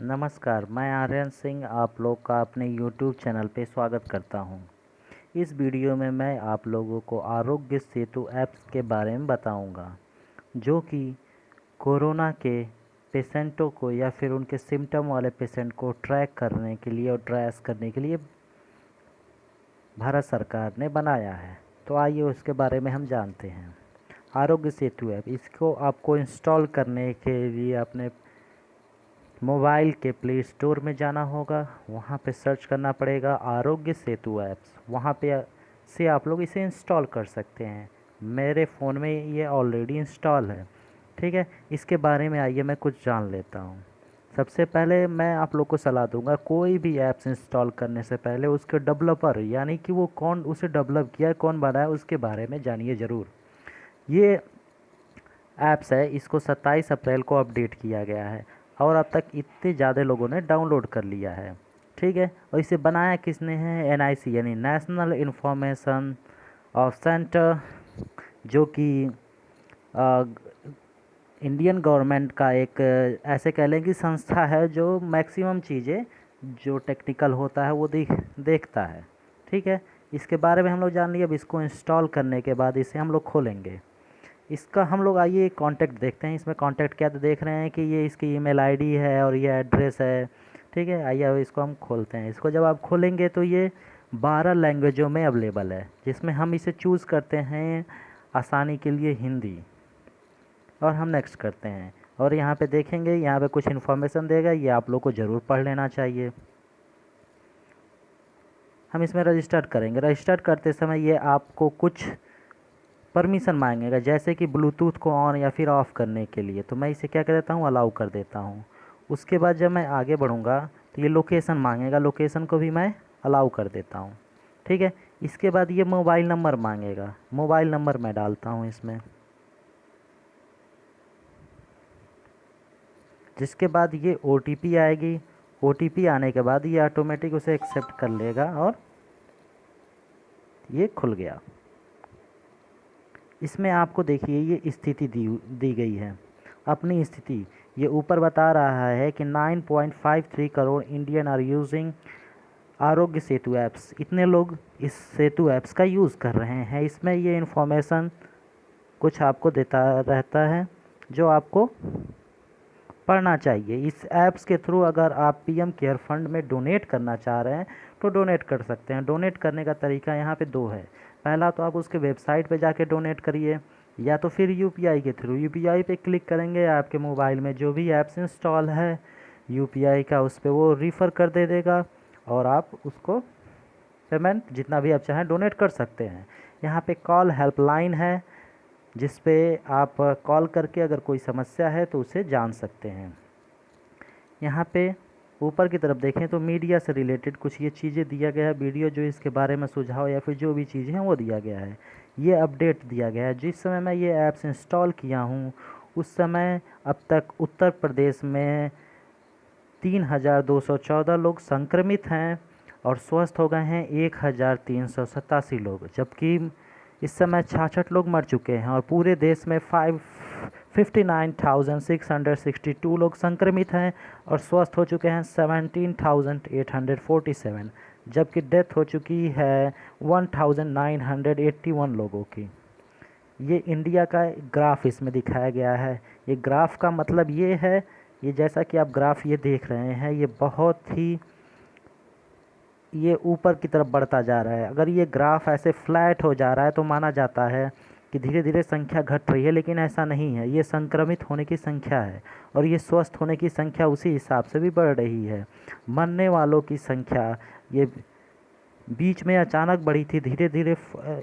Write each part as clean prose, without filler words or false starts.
नमस्कार, मैं आर्यन सिंह आप लोग का अपने YouTube चैनल पे स्वागत करता हूँ। इस वीडियो में मैं आप लोगों को आरोग्य सेतु ऐप्स के बारे में बताऊँगा, जो कि कोरोना के पेशेंटों को या फिर उनके सिम्टम वाले पेशेंट को ट्रैक करने के लिए और ट्रेस करने के लिए भारत सरकार ने बनाया है। तो आइए उसके बारे में हम जानते हैं। आरोग्य सेतु ऐप, इसको आपको इंस्टॉल करने के लिए अपने मोबाइल के प्ले स्टोर में जाना होगा। वहाँ पे सर्च करना पड़ेगा आरोग्य सेतु ऐप्स। वहाँ पे से आप लोग इसे इंस्टॉल कर सकते हैं। मेरे फ़ोन में ये ऑलरेडी इंस्टॉल है। ठीक है, इसके बारे में आइए मैं कुछ जान लेता हूँ। सबसे पहले मैं आप लोग को सलाह दूंगा, कोई भी ऐप्स इंस्टॉल करने से पहले उसके डेवलपर यानी कि वो कौन उसे डेवलप किया है, कौन बनाया, उसके बारे में जानिए ज़रूर। ये ऐप्स है, इसको 27 अप्रैल को अपडेट किया गया है और अब तक इतने ज़्यादा लोगों ने डाउनलोड कर लिया है। ठीक है, और इसे बनाया किसने है? एनआईसी यानी नेशनल इंफॉर्मेशन ऑफ सेंटर, जो कि इंडियन गवर्नमेंट का एक ऐसे कह लें कि संस्था है जो मैक्सिमम चीज़ें जो टेक्निकल होता है वो देखता है। ठीक है, इसके बारे में हम लोग जान लिए। अब इसको इंस्टॉल करने के बाद इसे हम लोग खोलेंगे। इसका हम लोग आइए कॉन्टैक्ट देखते हैं। इसमें कॉन्टैक्ट क्या तो देख रहे हैं कि ये इसकी ईमेल आईडी है और ये एड्रेस है। ठीक है, आइए अब इसको हम खोलते हैं। इसको जब आप खोलेंगे तो ये 12 लैंग्वेजों में अवेलेबल है, जिसमें हम इसे चूज़ करते हैं आसानी के लिए हिंदी, और हम नेक्स्ट करते हैं। और यहाँ पे देखेंगे, यहाँ पे कुछ इन्फॉर्मेशन देगा, ये आप लोग को ज़रूर पढ़ लेना चाहिए। हम इसमें रजिस्टर करेंगे। रजिस्टर करते समय ये आपको कुछ परमिशन मांगेगा, जैसे कि ब्लूटूथ को ऑन या फिर ऑफ़ करने के लिए। तो मैं इसे क्या कर देता हूँ, अलाउ कर देता हूँ। उसके बाद जब मैं आगे बढ़ूँगा तो ये लोकेशन मांगेगा, लोकेशन को भी मैं अलाउ कर देता हूँ। ठीक है, इसके बाद ये मोबाइल नंबर मांगेगा, मोबाइल नंबर मैं डालता हूँ इसमें। जिसके बाद ये OTP आएगी। OTP आने के बाद ये ऑटोमेटिक उसे एक्सेप्ट कर लेगा और ये खुल गया। इसमें आपको देखिए ये स्थिति दी गई है, अपनी स्थिति। ये ऊपर बता रहा है कि 9.53 crore Indian are using Aarogya Setu apps. इतने लोग इस सेतु ऐप्स का यूज़ कर रहे हैं। इसमें ये इन्फॉर्मेशन कुछ आपको देता रहता है जो आपको पढ़ना चाहिए। इस ऐप्स के थ्रू अगर आप PM केयर फंड में डोनेट करना चाह रहे हैं तो डोनेट कर सकते हैं। डोनेट करने का तरीका यहाँ पे दो है। पहला तो आप उसके वेबसाइट पे जाके डोनेट करिए, या तो फिर UPI के थ्रू। UPI पे क्लिक करेंगे, आपके मोबाइल में जो भी ऐप्स इंस्टॉल है UPI का, उस पर वो रिफ़र कर दे देगा और आप उसको पेमेंट जितना भी आप चाहें डोनेट कर सकते हैं। यहाँ पे कॉल हेल्पलाइन है, जिस पे आप कॉल करके अगर कोई समस्या है तो उसे जान सकते हैं। यहाँ पे ऊपर की तरफ देखें तो मीडिया से रिलेटेड कुछ ये चीज़ें दिया गया है, वीडियो जो इसके बारे में सुझाव या फिर जो भी चीज़ें हैं वो दिया गया है। ये अपडेट दिया गया है। जिस समय मैं ये ऐप्स इंस्टॉल किया हूँ उस समय अब तक उत्तर प्रदेश में 3,214 लोग संक्रमित हैं और स्वस्थ हो गए हैं 1,387 लोग, जबकि इस समय 66 लोग मर चुके हैं। और पूरे देश में 59,662 लोग संक्रमित हैं और स्वस्थ हो चुके हैं 17,847, जबकि डेथ हो चुकी है 1,981 लोगों की। ये इंडिया का ग्राफ इसमें दिखाया गया है। ये ग्राफ का मतलब ये है, ये जैसा कि आप ग्राफ ये देख रहे हैं, ये बहुत ही ये ऊपर की तरफ बढ़ता जा रहा है। अगर ये ग्राफ ऐसे फ्लैट हो जा रहा है तो माना जाता है कि धीरे धीरे संख्या घट रही है, लेकिन ऐसा नहीं है। ये संक्रमित होने की संख्या है और ये स्वस्थ होने की संख्या उसी हिसाब से भी बढ़ रही है। मरने वालों की संख्या ये बीच में अचानक बढ़ी थी, धीरे धीरे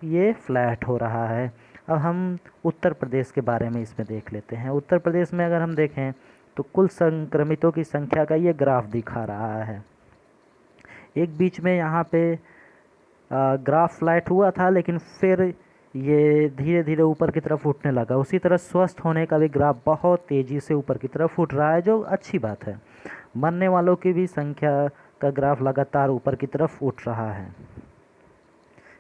ये फ्लैट हो रहा है। अब हम उत्तर प्रदेश के बारे में इसमें देख लेते हैं। उत्तर प्रदेश में अगर हम देखें तो कुल संक्रमितों की संख्या का ये ग्राफ दिखा रहा है। एक बीच में यहाँ पे ग्राफ फ्लैट हुआ था, लेकिन फिर ये धीरे धीरे ऊपर की तरफ उठने लगा। उसी तरह स्वस्थ होने का भी ग्राफ बहुत तेज़ी से ऊपर की तरफ उठ रहा है, जो अच्छी बात है। मरने वालों की भी संख्या का ग्राफ लगातार ऊपर की तरफ उठ रहा है।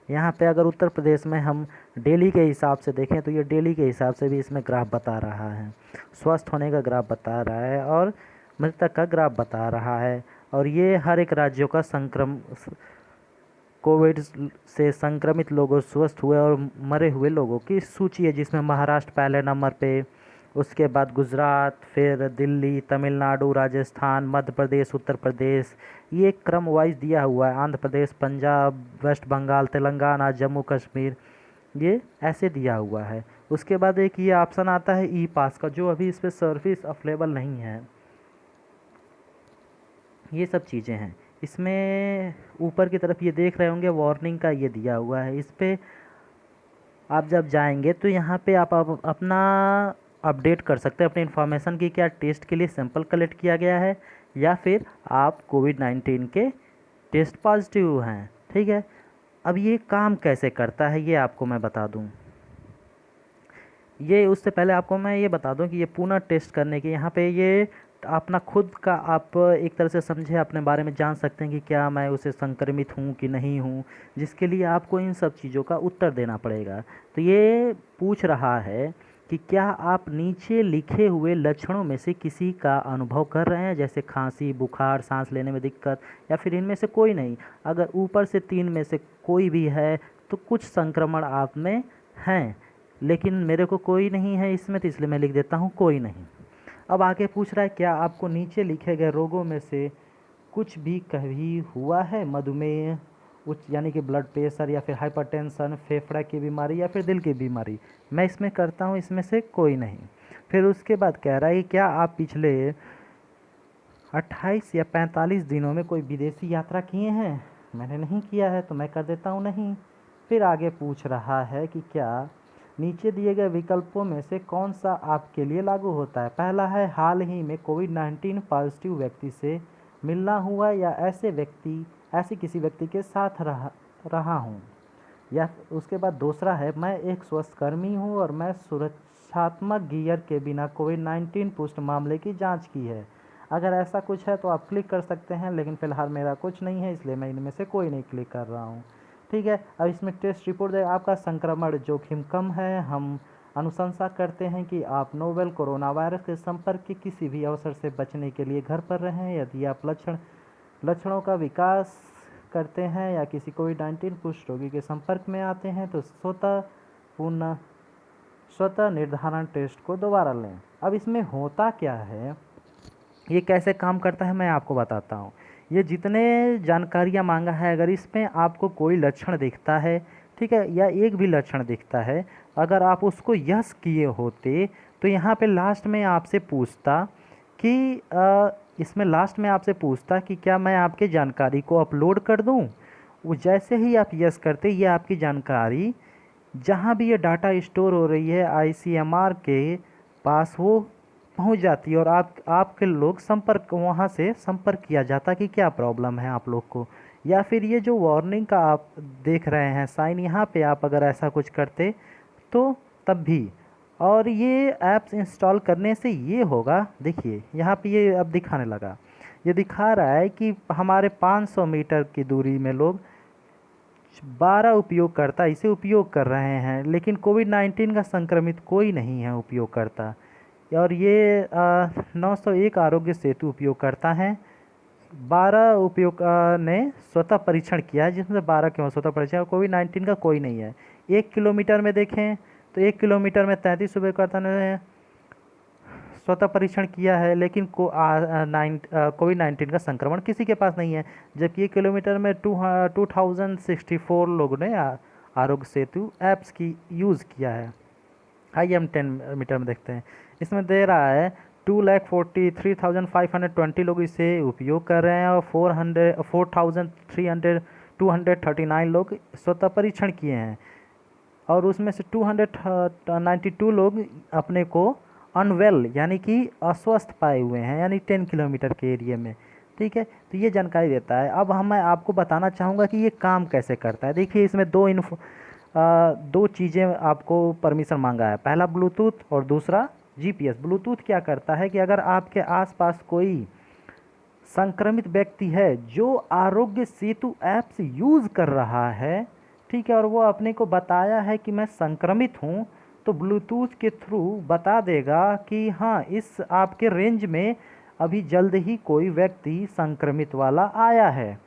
यहाँ पे अगर उत्तर प्रदेश में हम डेली के हिसाब से देखें तो ये डेली के हिसाब से भी इसमें ग्राफ बता रहा है, स्वस्थ होने का ग्राफ बता रहा है और मृतक का ग्राफ बता रहा है। और ये हर एक राज्यों का कोविड से संक्रमित लोगों, स्वस्थ हुए और मरे हुए लोगों की सूची है, जिसमें महाराष्ट्र पहले नंबर पे, उसके बाद गुजरात, फिर दिल्ली, तमिलनाडु, राजस्थान, मध्य प्रदेश, उत्तर प्रदेश, ये क्रम वाइज दिया हुआ है। आंध्र प्रदेश, पंजाब, वेस्ट बंगाल, तेलंगाना, जम्मू कश्मीर, ये ऐसे दिया हुआ है। उसके बाद एक ये ऑप्शन आता है ई पास का, जो अभी इस पर सर्विस अवेलेबल नहीं है। ये सब चीज़ें हैं इसमें। ऊपर की तरफ ये देख रहे होंगे वार्निंग का ये दिया हुआ है। इस पर आप जब जाएंगे तो यहाँ पे आप अपना अपडेट कर सकते हैं अपनी इन्फॉर्मेशन की, क्या टेस्ट के लिए सैंपल कलेक्ट किया गया है या फिर आप कोविड-19 के टेस्ट पॉजिटिव हैं। ठीक है, अब ये काम कैसे करता है ये आपको मैं बता दूं। ये उससे पहले आपको मैं ये बता दूं कि ये पुनः टेस्ट करने के यहाँ पे ये अपना खुद का आप एक तरह से समझे अपने बारे में जान सकते हैं कि क्या मैं उसे संक्रमित हूँ कि नहीं हूँ, जिसके लिए आपको इन सब चीज़ों का उत्तर देना पड़ेगा। तो ये पूछ रहा है कि क्या आप नीचे लिखे हुए लक्षणों में से किसी का अनुभव कर रहे हैं, जैसे खांसी, बुखार, सांस लेने में दिक्कत, या फिर इनमें से कोई नहीं। अगर ऊपर से 3 में से कोई भी है तो कुछ संक्रमण आप में हैं, लेकिन मेरे को कोई नहीं है इसमें, तो इसलिए मैं लिख देता हूँ कोई नहीं। अब आगे पूछ रहा है क्या आपको नीचे लिखे गए रोगों में से कुछ भी कभी हुआ है, मधुमेह, उच्च यानी कि ब्लड प्रेशर, या फिर हाइपरटेंशन, फेफड़ा की बीमारी, या फिर दिल की बीमारी। मैं इसमें करता हूँ इसमें से कोई नहीं। फिर उसके बाद कह रहा है कि क्या आप पिछले 28 या 45 दिनों में कोई विदेशी यात्रा किए हैं। मैंने नहीं किया है तो मैं कर देता हूँ नहीं। फिर आगे पूछ रहा है कि क्या नीचे दिए गए विकल्पों में से कौन सा आपके लिए लागू होता है। पहला है हाल ही में कोविड-19 पॉजिटिव व्यक्ति से मिलना हुआ या ऐसे किसी व्यक्ति के साथ रहा हूँ। या उसके बाद दूसरा है मैं एक स्वास्थ्यकर्मी हूँ और मैं सुरक्षात्मक गियर के बिना कोविड-19 पुष्ट मामले की जांच की है। अगर ऐसा कुछ है तो आप क्लिक कर सकते हैं, लेकिन फ़िलहाल मेरा कुछ नहीं है इसलिए मैं इनमें से कोई नहीं क्लिक कर रहा हूँ। ठीक है, अब इसमें टेस्ट रिपोर्ट दे आपका संक्रमण जोखिम कम है। हम अनुशंसा करते हैं कि आप नोवेल कोरोना वायरस के संपर्क के किसी भी अवसर से बचने के लिए घर पर रहें। यदि आप लक्षणों का विकास करते हैं या किसी कोविड-19 पुष्ट रोगी के संपर्क में आते हैं तो स्वतः निर्धारण टेस्ट को दोबारा लें। अब इसमें होता क्या है, ये कैसे काम करता है मैं आपको बताता हूँ। ये जितने जानकारियाँ मांगा है, अगर इसमें आपको कोई लक्षण दिखता है, ठीक है, या एक भी लक्षण दिखता है, अगर आप उसको यस किए होते तो यहाँ पे लास्ट में आपसे पूछता कि इसमें लास्ट में आपसे पूछता कि क्या मैं आपके जानकारी को अपलोड कर दूँ। वो जैसे ही आप यस करते, ये आपकी जानकारी जहाँ भी ये डाटा स्टोर हो रही है ICMR के पास वो पहुंच जाती है और आपके लोग वहाँ से संपर्क किया जाता कि क्या प्रॉब्लम है आप लोग को। या फिर ये जो वार्निंग का आप देख रहे हैं साइन, यहाँ पे आप अगर ऐसा कुछ करते तो तब भी। और ये ऐप्स इंस्टॉल करने से ये होगा, देखिए यहाँ पे ये अब दिखाने लगा, ये दिखा रहा है कि हमारे 500 मीटर की दूरी में लोग 12 उपयोगकर्ता इसे उपयोग कर रहे हैं, लेकिन कोविड-19 का संक्रमित कोई नहीं है उपयोगकर्ता। और ये 901 आरोग्य सेतु उपयोगकर्ता हैं। 12 उपयोग ने स्वतः परीक्षण किया है, जिसमें से 12 के स्वतः परीक्षण, कोविड-19 का कोई नहीं है। 1 किलोमीटर में देखें तो 1 किलोमीटर में 33 उपयोगकर्ता ने स्वतः परीक्षण किया है, लेकिन कोविड-19 का संक्रमण किसी के पास नहीं है। जबकि 1 किलोमीटर में 2064 लोगों ने आरोग्य सेतु ऐप्स की यूज़ किया है। आइए हम 10 मीटर में देखते हैं। इसमें दे रहा है 2,43,520 लोग इसे उपयोग कर रहे हैं और 4,339 लोग स्वतः परीक्षण किए हैं। और उसमें से 292 लोग अपने को अनवेल यानी कि अस्वस्थ पाए हुए हैं, यानी 10 किलोमीटर के एरिया में। ठीक है, तो ये जानकारी देता है। अब मैं आपको बताना चाहूँगा कि ये काम कैसे करता है। देखिए इसमें दो चीज़ें आपको परमिशन मांगा है, पहला ब्लूटूथ और दूसरा GPS। ब्लूटूथ क्या करता है कि अगर आपके आसपास कोई संक्रमित व्यक्ति है जो आरोग्य सेतु ऐप्स यूज़ कर रहा है, ठीक है, और वो अपने को बताया है कि मैं संक्रमित हूँ, तो ब्लूटूथ के थ्रू बता देगा कि हाँ इस आपके रेंज में अभी जल्द ही कोई व्यक्ति संक्रमित वाला आया है।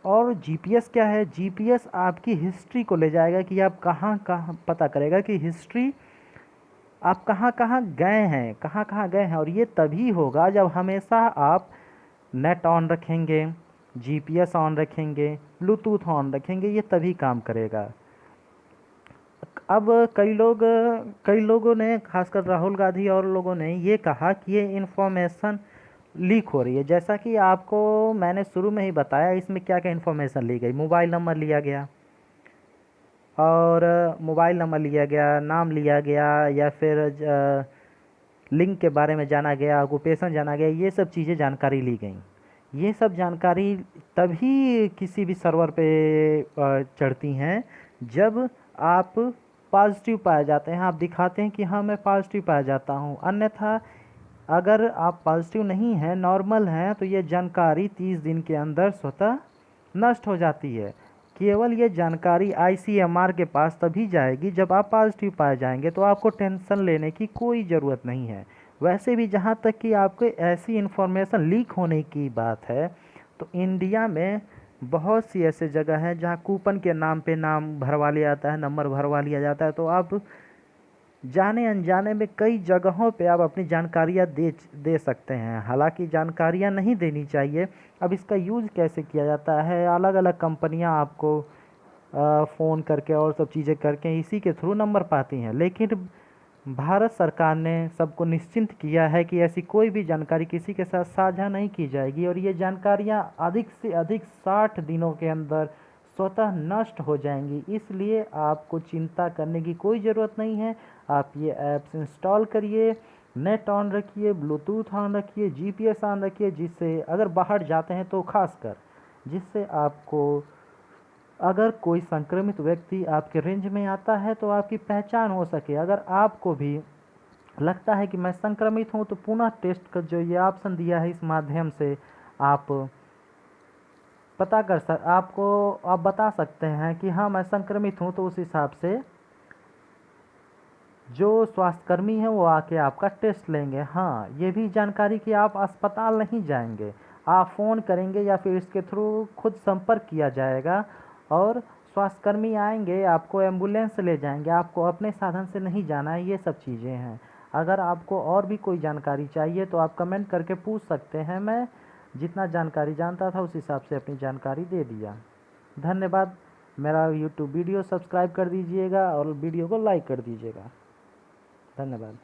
और जीपीएस क्या है? जीपीएस आपकी हिस्ट्री को ले जाएगा कि आप कहाँ कहाँ, पता करेगा कि हिस्ट्री आप कहाँ कहाँ गए हैं, कहाँ कहाँ गए हैं। और ये तभी होगा जब हमेशा आप नेट ऑन रखेंगे, जीपीएस ऑन रखेंगे, ब्लूटूथ ऑन रखेंगे, ये तभी काम करेगा। अब कई लोगों ने, खासकर राहुल गांधी और लोगों ने ये कहा कि ये इन्फॉर्मेशन लीक हो रही है। जैसा कि आपको मैंने शुरू में ही बताया, इसमें क्या क्या इन्फॉर्मेशन ली गई। मोबाइल नंबर लिया गया, और मोबाइल नंबर लिया गया, नाम लिया गया, या फिर लिंक के बारे में जाना गया, ऑक्यूपेशन जाना गया, ये सब चीज़ें जानकारी ली गई। ये सब जानकारी तभी किसी भी सर्वर पे चढ़ती हैं जब आप पॉजिटिव पाए जाते हैं, आप दिखाते हैं कि हाँ मैं पॉजिटिव पाया जाता हूँ। अन्यथा अगर आप पॉजिटिव नहीं हैं, नॉर्मल हैं, तो ये जानकारी 30 दिन के अंदर स्वतः नष्ट हो जाती है। केवल ये जानकारी आईसीएमआर के पास तभी जाएगी जब आप पॉजिटिव पाए जाएंगे, तो आपको टेंशन लेने की कोई ज़रूरत नहीं है। वैसे भी जहाँ तक कि आपको ऐसी इन्फॉर्मेशन लीक होने की बात है, तो इंडिया में बहुत सी ऐसे जगह हैं जहाँ कूपन के नाम पे नाम भरवा लिया जाता है, नंबर भरवा लिया जाता है। तो आप जाने अनजाने में कई जगहों पे आप अपनी जानकारियाँ दे सकते हैं। हालांकि जानकारियाँ नहीं देनी चाहिए। अब इसका यूज़ कैसे किया जाता है, अलग अलग कंपनियां आपको फ़ोन करके और सब चीज़ें करके इसी के थ्रू नंबर पाती हैं। लेकिन भारत सरकार ने सबको निश्चिंत किया है कि ऐसी कोई भी जानकारी किसी के साथ साझा नहीं की जाएगी, और ये जानकारियां अधिक से अधिक 60 दिनों के अंदर स्वतः नष्ट हो जाएंगी। इसलिए आपको चिंता करने की कोई ज़रूरत नहीं है। आप ये ऐप्स इंस्टॉल करिए, नेट ऑन रखिए, ब्लूटूथ ऑन रखिए, जीपीएस ऑन रखिए, जिससे अगर बाहर जाते हैं तो खासकर, जिससे आपको अगर कोई संक्रमित व्यक्ति आपके रेंज में आता है तो आपकी पहचान हो सके। अगर आपको भी लगता है कि मैं संक्रमित हूं, तो पुनः टेस्ट का जो ये ऑप्शन दिया है, इस माध्यम से आप आप बता सकते हैं कि हाँ मैं संक्रमित हूं। तो उस हिसाब से जो स्वास्थ्यकर्मी है वो आके आपका टेस्ट लेंगे। हाँ, ये भी जानकारी कि आप अस्पताल नहीं जाएंगे, आप फ़ोन करेंगे या फिर इसके थ्रू खुद संपर्क किया जाएगा, और स्वास्थ्यकर्मी आएंगे, आपको एम्बुलेंस ले जाएंगे, आपको अपने साधन से नहीं जाना है। ये सब चीज़ें हैं। अगर आपको और भी कोई जानकारी चाहिए तो आप कमेंट करके पूछ सकते हैं। मैं जितना जानकारी जानता था उस हिसाब से अपनी जानकारी दे दिया। धन्यवाद। मेरा यूट्यूब वीडियो सब्सक्राइब कर दीजिएगा और वीडियो को लाइक कर दीजिएगा। धन्यवाद।